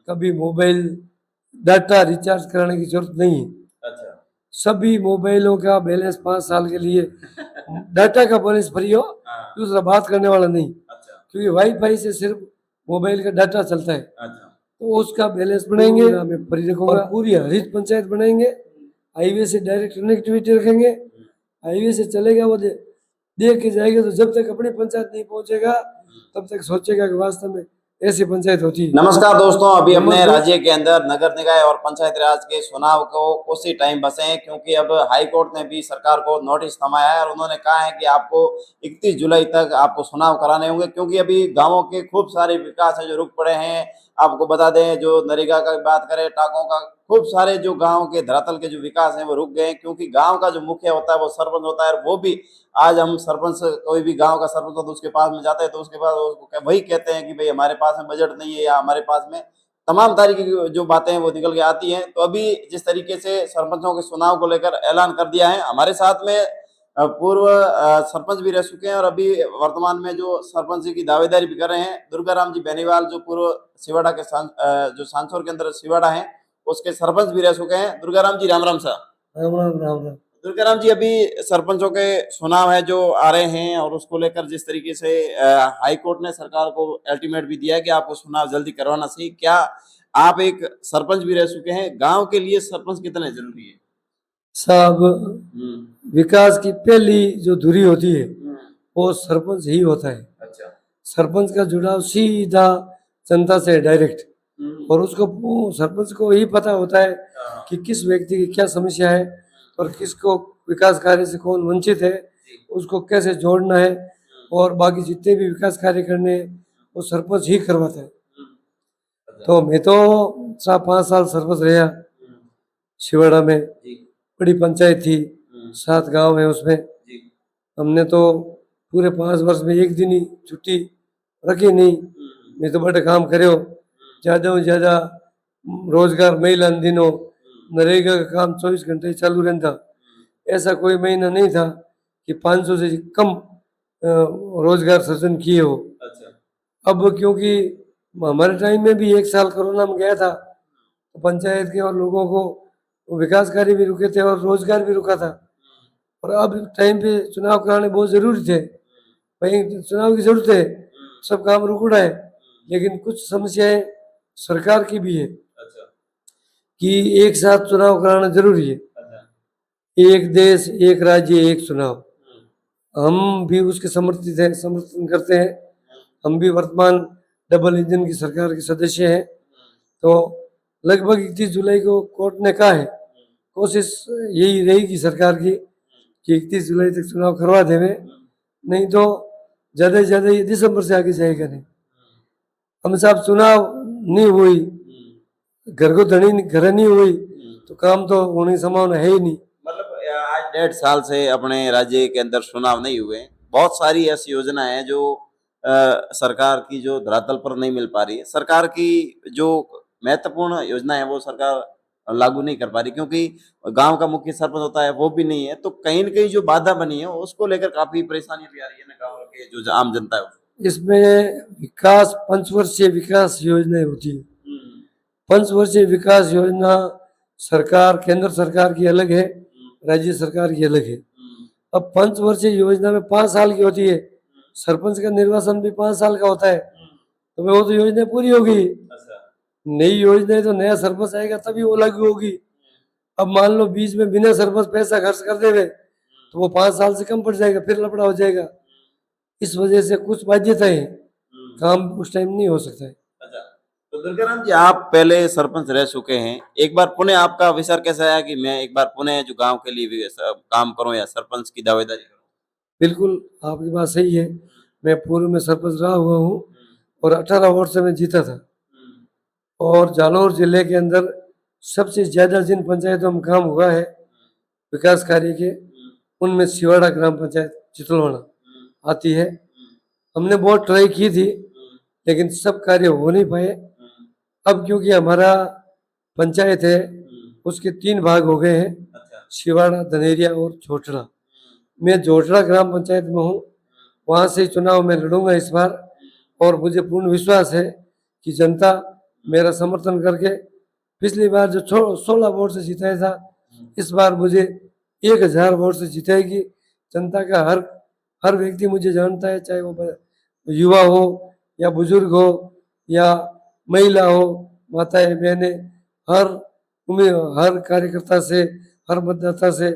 कभी mobile data recharge कराने की जरूरत नहीं है। अच्छा। सभी मोबाइलों का बैलेंस 5 साल के लिए डाटा का बैलेंस फ्री हो, हाँ। दूसरा बात करने वाला नहीं, अच्छा। क्योंकि वाईफाई से सिर्फ मोबाइल का डाटा चलता है। अच्छा। तो उसका बैलेंस बनाएंगे, मैं फ्री रखूंगा और पूरी हरित पंचायत बनाएंगे। हाईवे से डायरेक्ट कनेक्टिविटी रखेंगे, हाईवे से चलेगा वो देख के जाएगा। तो जब तक अपनी पंचायत नहीं पहुंचेगा तब तक सोचेगा कि वास्तव में ऐसी पंचायत होती है। नमस्कार दोस्तों, अभी अपने राज्य के अंदर नगर निकाय और पंचायत राज के चुनाव को कुछ ही टाइम बचे हैं, क्योंकि अब हाई कोर्ट ने भी सरकार को नोटिस थमाया है और उन्होंने कहा है कि आपको 31 जुलाई तक आपको चुनाव कराने होंगे, क्योंकि अभी गांवों के खूब सारे विकास है जो रुक पड़े हैं। आपको बता दें, जो नरेगा का बात करें, टाकों का, खूब सारे जो गांव के धरातल के जो विकास है वो रुक गए, क्योंकि गांव का जो मुखिया होता है वो सरपंच होता है। वो भी आज हम सरपंच, कोई भी गांव का सरपंच तो उसके पास में जाते हैं तो उसके पास वही कहते हैं कि भाई हमारे पास में बजट नहीं है, या हमारे पास में तमाम तरीके की जो बातें हैं वो निकल के आती हैं। तो अभी जिस तरीके से सरपंचों के चुनाव को लेकर ऐलान कर दिया है, हमारे साथ में पूर्व सरपंच भी रह चुके हैं और अभी वर्तमान में जो सरपंच की दावेदारी भी कर रहे हैं, दुर्गा राम जी बेनीवाल, जो पूर्व सिवाड़ा के जो सांसौर के अंदर सिवाड़ा है उसके सरपंच भी रह चुके हैं। दुर्गा राम जी, राम राम सर। राम राम राम राम। दुर्गा राम जी, अभी सरपंचों के चुनाव है जो आ रहे हैं और उसको लेकर जिस तरीके से हाई कोर्ट ने सरकार को अल्टीमेट भी दिया है कि आपको चुनाव जल्दी करवाना चाहिए, क्या आप एक सरपंच भी रह चुके हैं, गांव के लिए सरपंच कितने जरूरी है? साहब, विकास की पहली जो धुरी होती है वो सरपंच ही होता है। अच्छा। सरपंच का जुड़ाव सीधा जनता से डायरेक्ट, और उसको सरपंच को ही पता होता है कि किस व्यक्ति की क्या समस्या है और किसको विकास कार्य से कौन वंचित है, उसको कैसे जोड़ना है, और बाकी जितने भी विकास कार्य करने हैं वो सरपंच ही करवाता है। तो मैं तो 5 साल सरपंच रहा शिवाड़ा में। बड़ी पंचायत थी, 7 गांव है उसमें। हमने तो पूरे 5 वर्ष में एक दिन ही छुट्टी रखी नहीं। मैं तो बड़े काम करे हो, ज़्यादा से ज़्यादा रोजगार महिला दिनों नरेगा का काम 24 घंटे चालू रहता। ऐसा कोई महीना नहीं था कि 500 से कम रोजगार सृजन किए हो। अब क्योंकि हमारे टाइम में भी 1 साल कोरोना में गया था, तो पंचायत के और लोगों को विकास कार्य भी रुके थे और रोजगार भी रुका था। और अब टाइम पे चुनाव कराने बहुत जरूरी थे, भाई चुनाव की जरूरत है, सब काम रुक रहा है। लेकिन कुछ समस्याएं सरकार की भी है कि एक साथ चुनाव कराना जरूरी है। एक देश, एक राज्य, एक चुनाव, हम भी उसके समर्थन करते हैं। हम भी वर्तमान डबल इंजन की सरकार के सदस्य हैं। तो लगभग 31 जुलाई को कोर्ट ने कहा है, कोशिश यही रहेगी सरकार की कि 31 जुलाई तक चुनाव करवा देवे, नहीं तो ज़्यादा से ज़्यादा ये दिसंबर से आगे जाएगा नहीं। हम साहब चुनाव नहीं हुई, घर को धनी घर नहीं हुई तो काम तो होने की संभावना है ही नहीं। मतलब आज 1.5 साल से अपने राज्य के अंदर चुनाव नहीं हुए, बहुत सारी ऐसी योजना है जो सरकार की जो धरातल पर नहीं मिल पा रही है। सरकार की जो महत्वपूर्ण योजना है वो सरकार लागू नहीं कर पा रही, क्योंकि गांव का मुख्य सरपंच होता है वो भी नहीं है। तो कहीं न कहीं जो बाधा बनी है उसको लेकर काफी परेशानी भी आ रही है ना गांव के जो आम जनता है। इसमें विकास, पंचवर्षीय विकास योजनाएं होती है। पंचवर्षीय विकास योजना सरकार, केंद्र सरकार की अलग है, राज्य सरकार की अलग है। अब पंचवर्षीय योजना में 5 साल की होती है, सरपंच का निर्वाचन भी 5 साल का होता है। तो वो तो योजना पूरी होगी, नई योजना है तो नया सरपंच आएगा तभी वो लागू होगी। अब मान लो बीच में बिना सरपंच पैसा खर्च कर देवे तो वो 5 साल से कम पड़ जाएगा, फिर लफड़ा हो जाएगा। इस वजह से कुछ बाध्यताएं, काम उस टाइम नहीं हो सकता है। अच्छा, तो दुर्गाराम जी, आप पहले सरपंच रह चुके हैं, एक बार पुनः आपका विचार कैसा आया कि मैं एक बार पुनः जो गांव के लिए भी काम करूं या सरपंच की दावेदारी करूं? बिल्कुल, आपकी बात सही है। मैं पूर्व में सरपंच रहा हुआ हूँ और 18 वोट से मैं जीता था। और जालौर जिले के अंदर सबसे ज्यादा जिन पंचायतों में काम हुआ है विकास कार्य के, उनमें सिवाड़ा ग्राम पंचायत चितलवाड़ा आती है। हमने बहुत ट्राई की थी लेकिन सब कार्य हो नहीं पाए। अब क्योंकि हमारा पंचायत है उसके 3 भाग हो गए हैं, सिवाड़ा, धनेरिया और झोटड़ा। मैं झोटड़ा ग्राम पंचायत में हूँ, वहाँ से चुनाव में लड़ूंगा इस बार। और मुझे पूर्ण विश्वास है कि जनता मेरा समर्थन करके पिछली बार जो 16 वोट से जिताया था, इस बार मुझे 1000 वोट से जिताएगी। जनता का हर व्यक्ति मुझे जानता है, चाहे वो युवा हो या बुजुर्ग हो या महिला हो, माताएं बहनें, हर हर कार्यकर्ता से, हर मतदाता से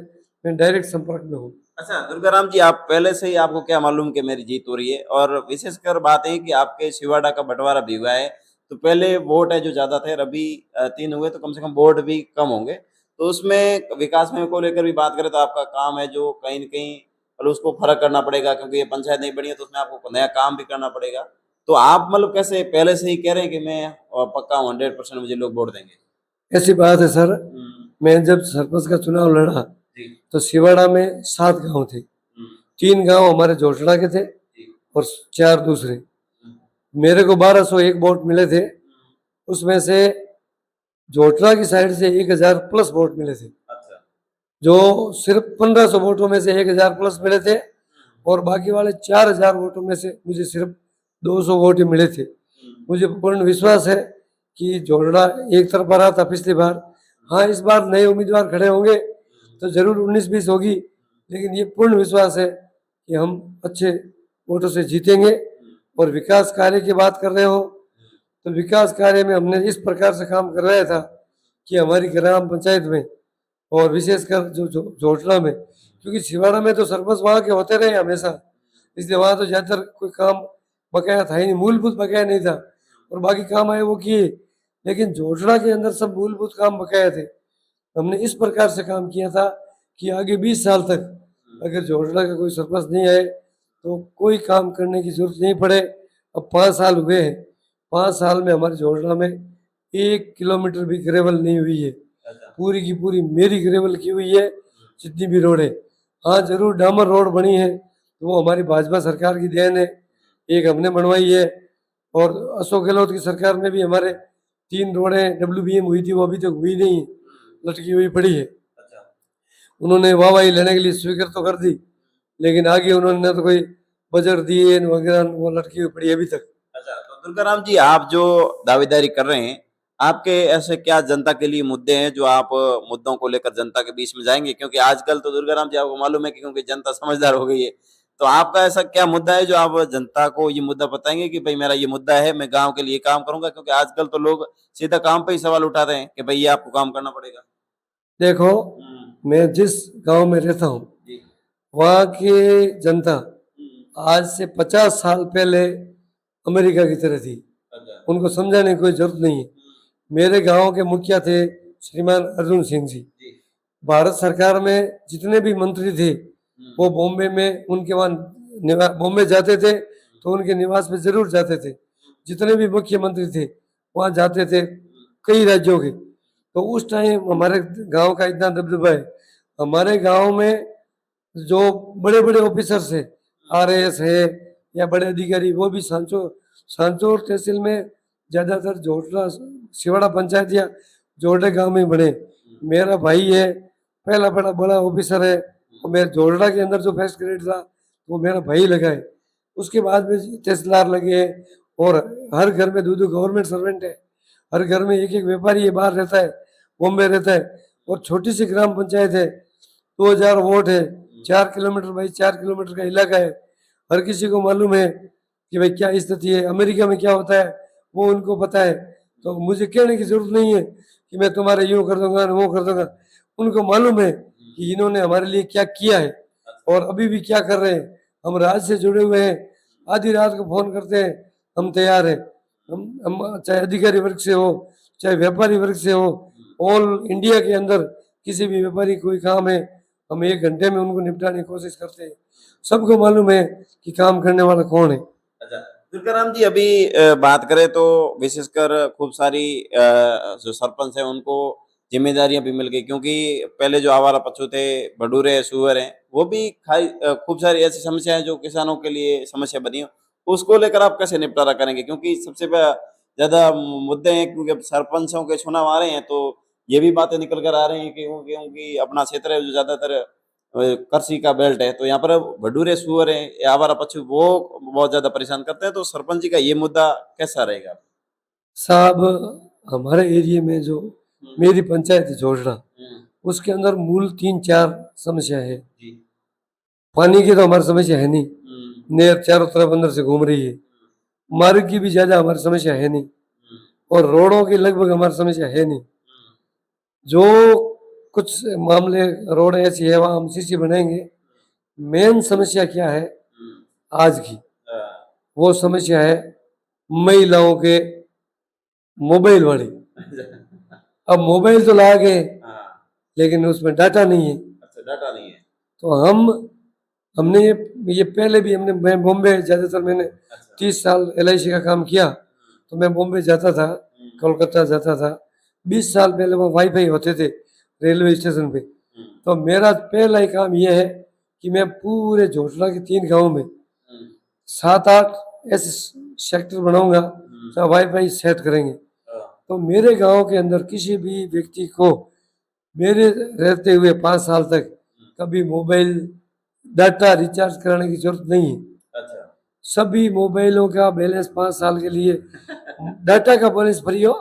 मैं डायरेक्ट संपर्क में हूँ। अच्छा दुर्गाराम जी, आप पहले से ही आपको क्या मालूम कि मेरी जीत हो रही है, और विशेषकर बात है कि आपके शिवाड़ा का बंटवारा भी हुआ है, तो पहले वोट है जो ज्यादा थे, अभी 3 हुए, तो कम से कम वोट भी कम होंगे। तो उसमें विकास में को लेकर भी बात करें तो आपका काम है जो कहीं न कहीं मतलब उसको फर्क करना पड़ेगा, क्योंकि ये पंचायत नहीं बनी है तो उसमें आपको नया काम भी करना पड़ेगा। तो आप मतलब कैसे पहले से ही कह रहे हैं कि मैं पक्का हूँ, 100% मुझे लोग वोट देंगे? ऐसी बात है सर, मैं जब सरपंच का चुनाव लड़ा जी। तो शिवाड़ा में 7 गांव थे। 3 गांव हमारे जोटड़ा के थे और 4 दूसरे। मेरे को 1201 वोट मिले थे, उसमें से जोटड़ा की साइड से 1000 प्लस वोट मिले थे। अच्छा। जो सिर्फ 1500 वोटों में से 1000 प्लस मिले थे, और बाकी वाले 4000 वोटों में से मुझे सिर्फ 200 वोट ही मिले थे। मुझे पूर्ण विश्वास है कि जोड़ड़ा एक तरफा रहा था पिछली बार। हाँ, इस बार नए उम्मीदवार खड़े होंगे तो जरूर 19-20 होगी, लेकिन ये पूर्ण विश्वास है कि हम अच्छे वोटों से जीतेंगे। और विकास कार्य की बात कर रहे हो तो विकास कार्य में हमने इस प्रकार से काम करवाया था कि हमारी ग्राम पंचायत में और विशेषकर जो जोटड़ा में, क्योंकि छिवाड़ा में तो सरपंच वहाँ के होते रहे हमेशा, इसलिए वहाँ तो ज़्यादातर कोई काम बकाया था ही नहीं, मूलभूत बकाया नहीं था, और बाकी काम आए वो किए। लेकिन जोटड़ा के अंदर सब मूलभूत काम बकाया थे। हमने इस प्रकार से काम किया था कि आगे 20 साल तक अगर जोटड़ा का कोई सरपंच नहीं आए तो कोई काम करने की जरूरत नहीं पड़े। अब 5 साल हुए हैं, 5 साल में हमारे जोटड़ा में 1 किलोमीटर भी ग्रेवल नहीं हुई है। पूरी की पूरी मेरी ग्रेवल की हुई है, जितनी भी रोड है। हाँ, जरूर डामर रोड बनी है तो वो हमारी भाजपा सरकार की देन है, एक हमने बनवाई है। और अशोक गहलोत की सरकार में भी हमारे 3 रोडें WBM हुई थी, वो अभी तक हुई नहीं है, लटकी हुई पड़ी है। उन्होंने वाहवाही लेने के लिए स्वीकार तो कर दी, लेकिन आगे उन्होंने ना तो कोई बजट दिए वगैरह, वो लटकी हुई पड़ी है अभी तक। अच्छा, तो दुर्गाराम जी, आप जो दावेदारी कर रहे हैं, आपके ऐसे क्या जनता के लिए मुद्दे हैं जो आप मुद्दों को लेकर जनता के बीच में जाएंगे? क्योंकि आजकल तो दुर्गाराम जी आपको मालूम है कि क्योंकि जनता समझदार हो गई है, तो आपका ऐसा क्या मुद्दा है जो आप जनता को ये मुद्दा बताएंगे कि भाई मेरा ये मुद्दा है, मैं गांव के लिए काम करूंगा? क्योंकि आजकल तो लोग सीधा काम पे ही सवाल उठा रहे हैं कि भाई ये आपको काम करना पड़ेगा। देखो, मैं जिस गांव में रहता हूँ जी। वहाँ की जनता आज से 50 साल पहले अमेरिका की तरह थी, अच्छा। उनको समझाने की कोई जरूरत नहीं है। मेरे गांव के मुखिया थे श्रीमान अर्जुन सिंह जी। भारत सरकार में जितने भी मंत्री थे वो बॉम्बे में उनके वहाँ बॉम्बे जाते थे तो उनके निवास पे जरूर जाते थे। जितने भी मुख्यमंत्री थे वहाँ जाते थे, कई राज्यों के। तो उस टाइम हमारे गांव का इतना दबदबा है। हमारे गांव में जो बड़े बड़े ऑफिसर्स है, RAS है या बड़े अधिकारी, वो भी सांचौर तहसील में ज्यादातर जोटड़ा शिवाड़ा पंचायत या जोड़े गांव में बने। मेरा भाई है, पहला बड़ा बड़ा ऑफिसर है, और मेरे जोड़ड़ा के अंदर जो फर्स्ट ग्रेड था वो मेरा भाई लगा है। उसके बाद में तहसीलदार लगे हैं, और हर घर में 2 गवर्नमेंट सर्वेंट है, हर घर में एक व्यापारी है, बाहर रहता है, बॉम्बे रहता है। और छोटी सी ग्राम पंचायत है, 2000 वोट है, 4 किलोमीटर बाई 4 किलोमीटर का इलाका है। हर किसी को मालूम है कि भाई क्या स्थिति है, अमेरिका में क्या होता है वो उनको पता है। तो मुझे कहने की जरूरत नहीं है कि मैं तुम्हारे यूँ कर दूंगा वो कर दूंगा। उनको मालूम है कि इन्होंने हमारे लिए क्या किया है और अभी भी क्या कर रहे हैं। हम राज्य से जुड़े हुए हैं, आधी रात को फोन करते हैं, हम तैयार हैं। हम चाहे अधिकारी वर्ग से हो चाहे व्यापारी वर्ग से हो, ऑल इंडिया के अंदर किसी भी व्यापारी कोई काम है हम 1 घंटे में उनको निपटाने की कोशिश करते हैं। सबको मालूम है कि काम करने वाला कौन है। अच्छा, तुलकाराम जी, अभी बात करें तो विशेषकर खूब सारी जो सरपंच हैं उनको जिम्मेदारियां भी मिल गई, क्योंकि पहले जो आवारा पशु थे, भडूरे सुअर हैं, वो भी खूब सारी ऐसी समस्याएं जो किसानों के लिए समस्या बनी हो, उसको लेकर आप कैसे निपटारा करेंगे? क्योंकि सबसे ज्यादा मुद्दे हैं, क्योंकि अब सरपंचों के चुनाव आ रहे हैं तो ये भी बातें निकल कर आ रही हैं कि क्योंकि अपना क्षेत्र है जो ज्यादातर कृषि का बेल्ट है, तो यहाँ पर भडूरे सुअर है या आवारा पशु वो बहुत ज्यादा परेशान करते हैं, तो सरपंच जी का ये मुद्दा कैसा रहेगा? साहब हमारे एरिया में जो मेरी पंचायत है जोड़ना, उसके अंदर मूल 3-4 समस्या है। जी। पानी की तो हमारी समस्या है नहीं, नहर चारों तरफ अंदर से घूम रही है। मार्ग की भी ज्यादा हमारी समस्या है नहीं, और रोडों की लगभग हमारी समस्या है नहीं। जो कुछ मामले रोड ऐसी है वहाँ हम सीसी बनाएंगे। मेन समस्या क्या है आज की, वो समस्या है महिलाओं के मोबाइल वाली। अब मोबाइल तो ला गए लेकिन उसमें डाटा नहीं है। अच्छा, डाटा नहीं है। तो हमने ये पहले भी मैं बॉम्बे ज्यादातर मैंने 30 साल LIC का काम किया, तो मैं बॉम्बे जाता था, कोलकाता जाता था। 20 साल पहले वो वाईफाई होते थे रेलवे स्टेशन पे। तो मेरा पहला ही काम ये है कि मैं पूरे जोटला के 3 गांव में 7-8 ऐसे सेक्टर बनाऊंगा जहाँ वाईफाई सेट करेंगे। तो मेरे गांव के अंदर किसी भी व्यक्ति को मेरे रहते हुए 5 साल तक कभी मोबाइल डाटा रिचार्ज कराने की जरूरत नहीं है। अच्छा। सभी मोबाइलों का बैलेंस 5 साल के लिए डाटा का बैलेंस फ्री हो,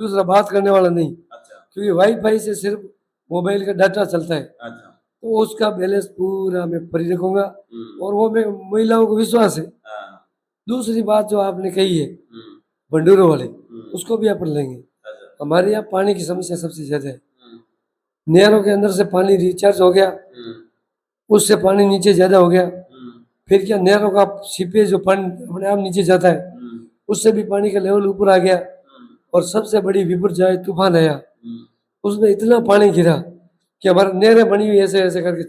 दूसरा बात करने वाला नहीं। अच्छा। क्योंकि वाईफाई से सिर्फ मोबाइल का डाटा चलता है, अच्छा। तो उसका बैलेंस पूरा मैं फ्री रखूंगा, और वो मैं महिलाओं को विश्वास है। दूसरी बात जो आपने कही है बंडूरों वाले, उसको भी अपन लेंगे। हमारे यहाँ पानी की समस्या सबसे ज्यादा है। नहरों के अंदर से पानी रिचार्ज हो गया, उससे पानी नीचे ज्यादा हो गया, फिर क्या नहरों का सीपेज जो पानी अपने आप नीचे जाता है, उससे भी पानी का लेवल ऊपर आ गया। और सबसे बड़ी विपर्यय तूफान आया, उसमें इतना पानी गिरा कि हमारी नहरें बनी हुई ऐसे ऐसे करके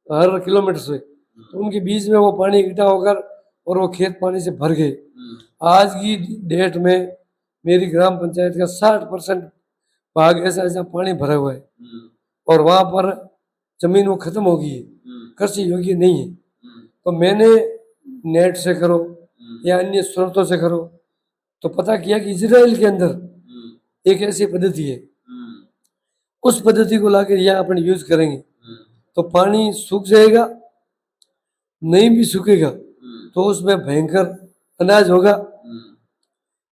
हर किलोमीटर से, तो उनके बीच में वो पानी इकट्ठा होकर और वो खेत पानी से भर गए। आज की डेट में मेरी ग्राम पंचायत का 60% भाग ऐसा ऐसा पानी भरा हुआ है, और वहां पर जमीन वो खत्म हो गई है, कृषि योग्य नहीं है। तो मैंने नेट से करो या अन्य स्रोतों से करो, तो पता किया कि इजराइल के अंदर एक ऐसी पद्धति है, उस पद्धति को लाकर यहाँ अपन यूज करेंगे तो पानी सूख जाएगा, नहीं भी सूखेगा तो उसमें भयंकर अनाज होगा।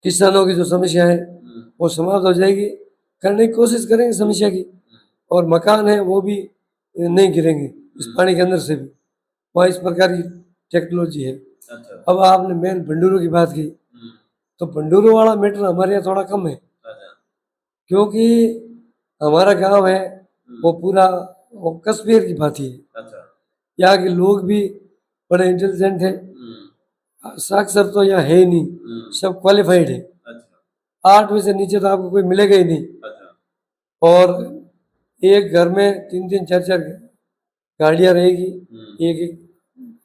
किसानों की जो समस्या है वो समाप्त हो जाएगी, करने की कोशिश करेंगे समस्या की, और मकान है वो भी नहीं गिरेंगे इस पानी के अंदर से भी। वहाँ इस प्रकार की टेक्नोलॉजी है। अच्छा। अब आपने मेन भंडूरों की बात की, तो भंडूरों वाला मैटर हमारे यहाँ थोड़ा कम है, क्योंकि हमारा गांव है वो पूरा वो कश्मीर की भांति है। अच्छा। यहाँ के लोग भी बड़े इंटेलिजेंट है, साक्षर तो यहाँ है ही नहीं, सब क्वालिफाइड है। अच्छा। 8वीं से नीचे तो आपको कोई मिलेगा ही नहीं। अच्छा। और एक घर में 3-3 4-4 गाड़ियां रहेगी, एक एक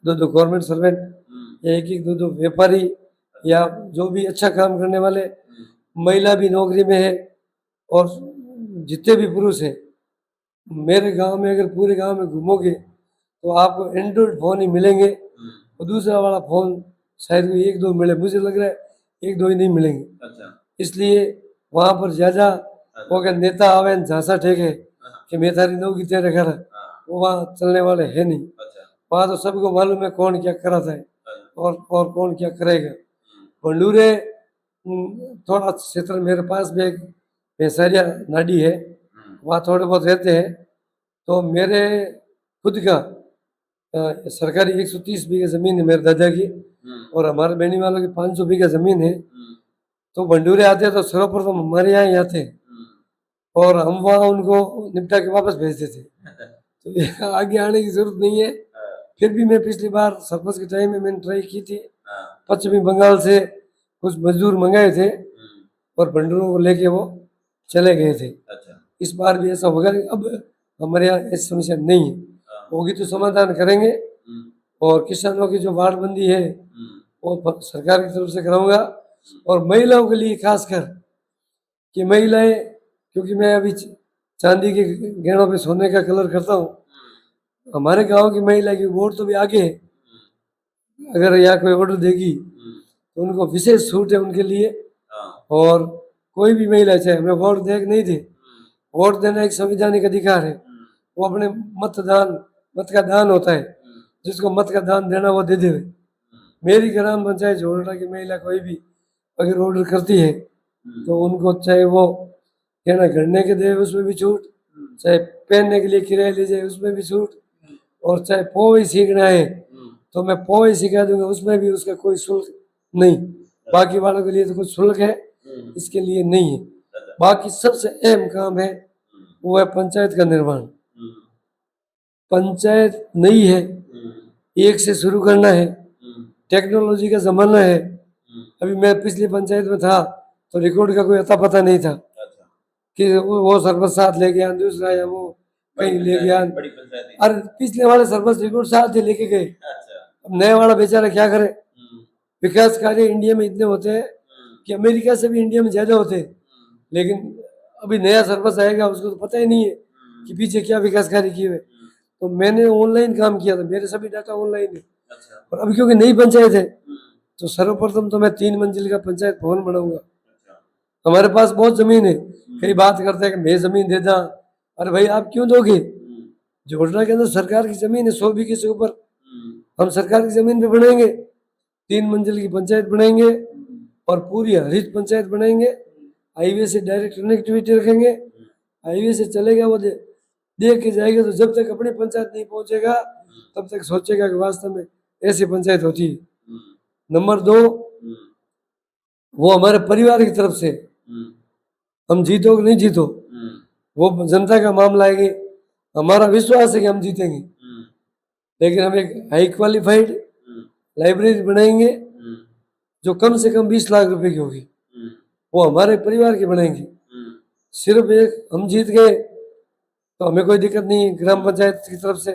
दो गवर्नमेंट सर्वेंट, या एक एक दो व्यापारी, या जो भी अच्छा काम करने वाले, महिला भी नौकरी में है, और जितने भी पुरुष हैं। मेरे गांव में अगर पूरे गांव में घूमोगे तो आपको एंड्रॉइड फोन ही मिलेंगे, और दूसरा वाला फोन शायद कोई 1-2 मिले, मुझे लग रहा है 1-2 ही नहीं मिलेंगे। अच्छा। इसलिए वहां पर ज्यादा वो अगर नेता आवे न झांसा ठेके कि मैं तारी नौकरी तेरे घर, वो वहाँ चलने वाले है नहीं। वहाँ तो सबको मालूम है कौन क्या कराता है और कौन क्या करेगा। भंडूरे थोड़ा क्षेत्र मेरे पास में एक भैंसारिया नाडी है, वहाँ थोड़े बहुत रहते हैं। तो मेरे खुद का सरकारी 130 बीघा जमीन है मेरे दादा की, और हमारे बहनी वालों की 500 बीघा जमीन है। तो भंडूरे आते हैं तो सर्वप्रथम हमारे यहाँ ही आते हैं, और हम वहाँ उनको निपटा के वापस भेज देते। तो आगे आने की जरूरत नहीं है। फिर भी मैं पिछली बार सरपंच के टाइम में मैंने ट्राई की थी, पश्चिमी बंगाल से कुछ मजदूर मंगाए थे और भंडूरों को लेके वो चले गए थे। इस बार भी ऐसा होगा। अब हमारे यहाँ ऐसी समस्या नहीं है, होगी तो समाधान करेंगे। और किसानों की जो वाड़बंदी है वो सरकार की तरफ से कराऊंगा, और महिलाओं के लिए खासकर कि महिलाएं, क्योंकि मैं अभी चांदी के गहनों पे सोने का कलर करता हूँ, हमारे गांव की महिला की वोट तो भी आगे है। अगर यहाँ कोई ऑर्डर देगी तो उनको विशेष छूट है उनके लिए। और कोई भी महिला चाहे हमें वोट दे नहीं दे, वोट देना एक संवैधानिक अधिकार है। वो अपने मत का दान होता है, जिसको मत का दान देना वो दे दे। मेरी ग्राम पंचायत जोड़ना की महिला कोई भी अगर ऑर्डर करती है तो उनको चाहे वो कहना गढ़ने के दे उसमें भी छूट, चाहे पहनने के लिए किराया ले जाए उसमें भी छूट, और चाहे पोहा ही सीखना है तो मैं पोहा ही सिखा दूंगा, उसमें भी उसका कोई शुल्क नहीं। बाकी वालों के लिए तो कुछ शुल्क है, इसके लिए नहीं है। बाकी सबसे अहम काम है वो है पंचायत का निर्माण। पंचायत नई है, एक से शुरू करना है, टेक्नोलॉजी का जमाना है। अभी मैं पिछली पंचायत में था तो रिकॉर्ड का कोई अता पता नहीं था कि वो सरपंच साथ ले गया, दूसरा या वो कहीं ले गया। अरे पिछले वाले सरपंच रिकॉर्ड साथ ही लेके गए, अब नया वाला बेचारा क्या करे। विकास कार्य इंडिया में इतने होते हैं कि अमेरिका से भी इंडिया में ज्यादा होते हैं, लेकिन अभी नया सरपंच आएगा उसको तो पता ही नहीं है कि पीछे क्या विकास कार्य किए हुए। तो मैंने ऑनलाइन काम किया था, मेरे सभी डाटा ऑनलाइन है। और अभी क्योंकि नई पंचायत है तो सर्वप्रथम तो मैं 3 मंजिल का पंचायत भवन बनाऊंगा। हमारे पास बहुत जमीन है, कई बात करते हैं कि मैं जमीन देता, अरे भाई आप क्यों दोगे? जोड़ना के अंदर सरकार की जमीन है 100 बीघे से ऊपर, हम सरकार की जमीन पे बनाएंगे, 3 मंजिल की पंचायत बनाएंगे और पूरी हरित पंचायत बनाएंगे। हाईवे से डायरेक्ट कनेक्टिविटी रखेंगे, हाईवे से चलेगा वो देख के जाएगा, तो जब तक अपनी पंचायत नहीं पहुंचेगा तब तक सोचेगा कि वास्तव में ऐसी पंचायत होती है। नंबर 2, वो हमारे परिवार की तरफ से, हम जीतो कि नहीं जीतो वो जनता का मामला है कि हमारा विश्वास है कि हम जीतेंगे, लेकिन हम एक हाई क्वालिफाइड लाइब्रेरी बनाएंगे जो कम से कम 20 लाख रुपए की होगी, वो हमारे परिवार की बनाएंगे। सिर्फ एक हम जीत गए तो हमें कोई दिक्कत नहीं, ग्राम पंचायत की तरफ से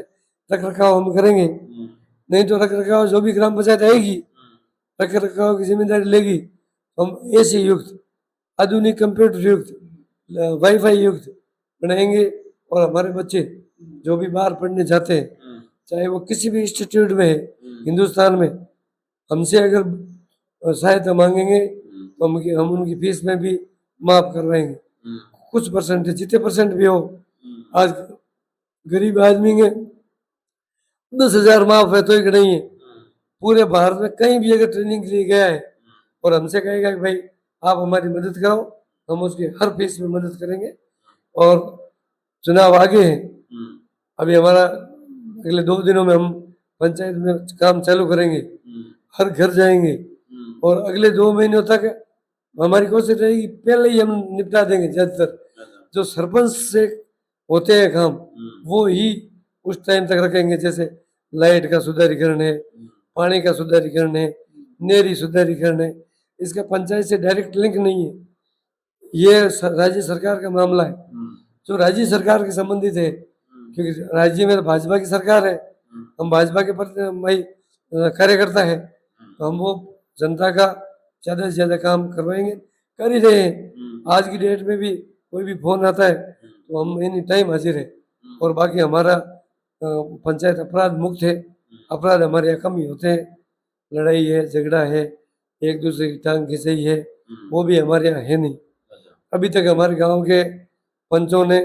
रख रखाव हम करेंगे, नहीं तो रख रखाव जो भी ग्राम पंचायत आएगी रख रखाव की जिम्मेदारी लेगी। हम एसी युक्त, आधुनिक कंप्यूटर युक्त, वाईफाई युक्त बनाएंगे और हमारे बच्चे जो भी बाहर पढ़ने जाते हैं, चाहे वो किसी भी इंस्टीट्यूट में है हिंदुस्तान में, हमसे अगर सहायता मांगेंगे तो हम उनकी फीस में भी माफ करवाएंगे कुछ परसेंट, जितने परसेंट भी हो। आज गरीब आदमी के 10,000 माफ है तो एक नहीं है, पूरे भारत में कहीं भी अगर ट्रेनिंग के लिए गया है और हमसे कहेगा कि भाई आप हमारी मदद करो, हम उसकी हर फीस में मदद करेंगे। और चुनाव आगे है, अभी हमारा अगले 2 दिनों में हम पंचायत में काम चालू करेंगे, हर घर जाएंगे और अगले 2 महीनों तक हमारी कोशिश रहेगी पहले ही हम निपटा देंगे। ज्यादातर जो सरपंच से होते हैं काम वो ही उस टाइम तक रखेंगे, जैसे लाइट का सुधारीकरण है, पानी का सुधारीकरण है, नहरी सुधारीकरण है, इसका पंचायत से डायरेक्ट लिंक नहीं है, ये राज्य सरकार का मामला है जो राज्य सरकार के संबंधित है, क्योंकि राज्य में भाजपा की सरकार है, हम भाजपा के भाई कार्यकर्ता है, तो हम वो जनता का ज्यादा से ज्यादा काम करवाएंगे, कर ही रहे हैं। आज की डेट में भी कोई भी फोन आता है तो हम एनी टाइम हाजिर है। और बाकी हमारा पंचायत अपराध मुक्त है, अपराध हमारे यहाँ कम ही होते हैं, लड़ाई है, झगड़ा है, एक दूसरे की टांग खिंचाई है, वो भी हमारे यहाँ है नहीं। अभी तक हमारे गांव के पंचों ने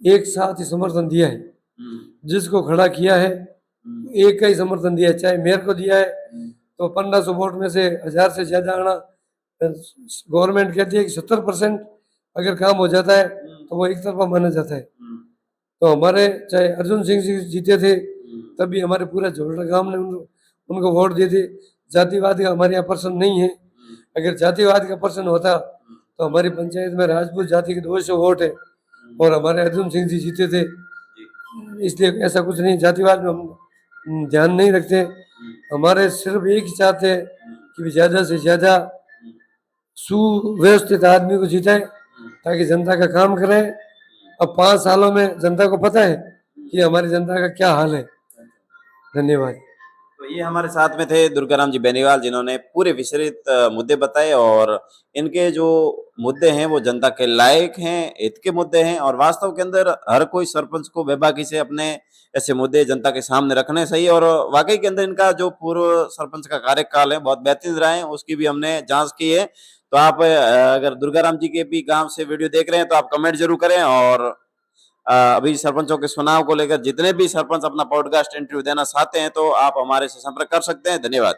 एक साथ ही समर्थन दिया है, जिसको खड़ा किया है एक का ही समर्थन दिया है, चाहे मेयर को दिया है तो 1500 वोट में से 1000 से ज्यादा आना, गवर्नमेंट कहती है कि 70% अगर काम हो जाता है तो वो एक तरफा माना जाता है। तो हमारे चाहे अर्जुन सिंह जी जीते थे तब भी हमारे पूरा झोलड़ा गांव ने उनको वोट दिए थे। जातिवाद का हमारे यहाँ प्रश्न नहीं है, अगर जातिवाद का प्रश्न होता तो हमारी पंचायत में राजपूत जाति के 200 वोट है और हमारे अर्जुन सिंह जी जीते थे, इसलिए ऐसा कुछ नहीं, जातिवाद में हम ध्यान नहीं रखते। हमारे सिर्फ एक ही चाहते हैं कि ज्यादा से ज्यादा सुव्यवस्थित आदमी को जिताए ताकि जनता का काम करें। अब 5 सालों में जनता को पता है कि हमारी जनता का क्या हाल है। धन्यवाद। तो ये हमारे साथ में थे दुर्गाराम जी बेनीवाल, जिन्होंने पूरे विस्तृत मुद्दे बताए और इनके जो मुद्दे हैं वो जनता के लायक हैं, हित के मुद्दे हैं और वास्तव के अंदर हर कोई सरपंच को बेबाकी से अपने ऐसे मुद्दे जनता के सामने रखने सही। और वाकई के अंदर इनका जो पूर्व सरपंच का कार्यकाल है बहुत बेहतरीन रहा है, उसकी भी हमने जांच की है। तो आप अगर दुर्गाराम जी के भी गांव से वीडियो देख रहे हैं तो आप कमेंट जरूर करें। और अभी सरपंचों के चुनाव को लेकर जितने भी सरपंच अपना पॉडकास्ट इंटरव्यू देना चाहते हैं तो आप हमारे से संपर्क कर सकते हैं। धन्यवाद।